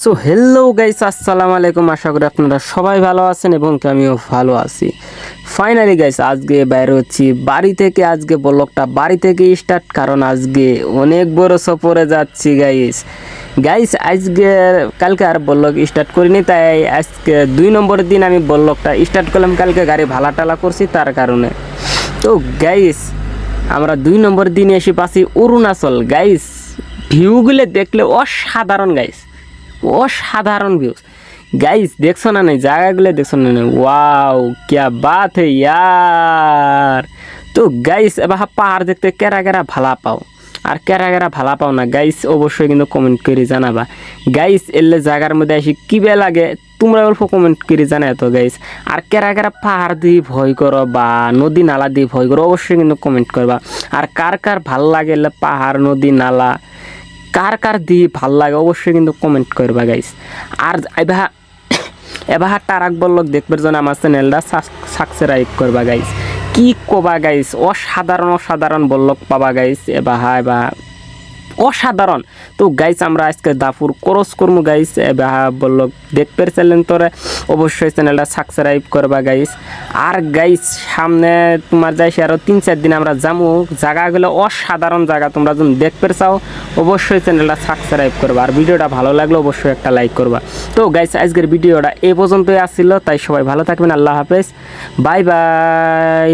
So hello guys, আসসালামু আলাইকুম। আশা করি আপনারা সবাই ভালো আছেন এবং আমিও ভালো আছি। ফাইনালি গাইস, আজকে বাইরে হচ্ছি বাড়ি থেকে। আজকে ব্লগটা বাড়ি থেকে স্টার্ট, কারণ আজকে অনেক বড় সফরে যাচ্ছি গাইস। আজকে কালকে আর ব্লগ স্টার্ট করিনি, তাই আজকে 2 নম্বরের দিন আমি ব্লগটা স্টার্ট করলাম। কালকে গাড়ি ভাড়া টালা করছি তার কারণে। তো গাইস, আমরা 2 নম্বর দিনে এসে পাচ্ছি অরুণাচল। গাইস, ভিউগুলো দেখলে অসাধারণ গাইস, অসাধারণ ভিউজ গাইস। দেখছো না নাই জায়গাগুলো, দেখছো না নাই? ওয়াও, क्या बात है यार। তো গাইস, এবার পাহাড় দেখতে কেরা কেরা ভালা পাও আর কেরা কেরা ভালা পাও না গাইস, অবশ্যই কিন্তু কমেন্ট করে জানাবা গাইস। এলে জায়গার মধ্যে আসি কিবে লাগে তোমরা অল্প কমেন্ট করে জানাই তো গাইস। আর কেরা কেরা পাহাড় দিয়ে ভয় করো বা নদী নালা দিয়ে ভয় করো, অবশ্যই কিন্তু কমেন্ট করবা। আর কার কার ভাল লাগে পাহাড় নদী নালা, কার কার দিয়ে ভাল লাগে, অবশ্যই কিন্তু কমেন্ট করবা গাইস। আর এবার টারাক বললক দেখবার জন্য আমার চ্যানেলটা সাবস্ক্রাইব করবা গাইস। কি কবা গাইস, অসাধারণ অসাধারণ বললক পাবা গাইস। এবার অসাধারণ। তো গাইস, আমরা আজকে দাপুর ক্রস করবো গাইস। এবার বললক দেখবার চ্যানেল তোরে অবশ্যই চ্যানেলটা সাবস্ক্রাইব করবা গাইস। আর গাইস, সামনে তোমার যাইছে আরও 3-4 দিন আমরা যাবো। জায়গাগুলো অসাধারণ জায়গা, তোমরা যদি দেখতে চাও অবশ্যই চ্যানেলটা সাবস্ক্রাইব করবা। আর ভিডিওটা ভালো লাগলে অবশ্যই একটা লাইক করবা। তো গাইস, আজকের ভিডিওটা এই পর্যন্তই আসছিল, তাই সবাই ভালো থাকবেন। আল্লাহ হাফেজ, বাই বাই।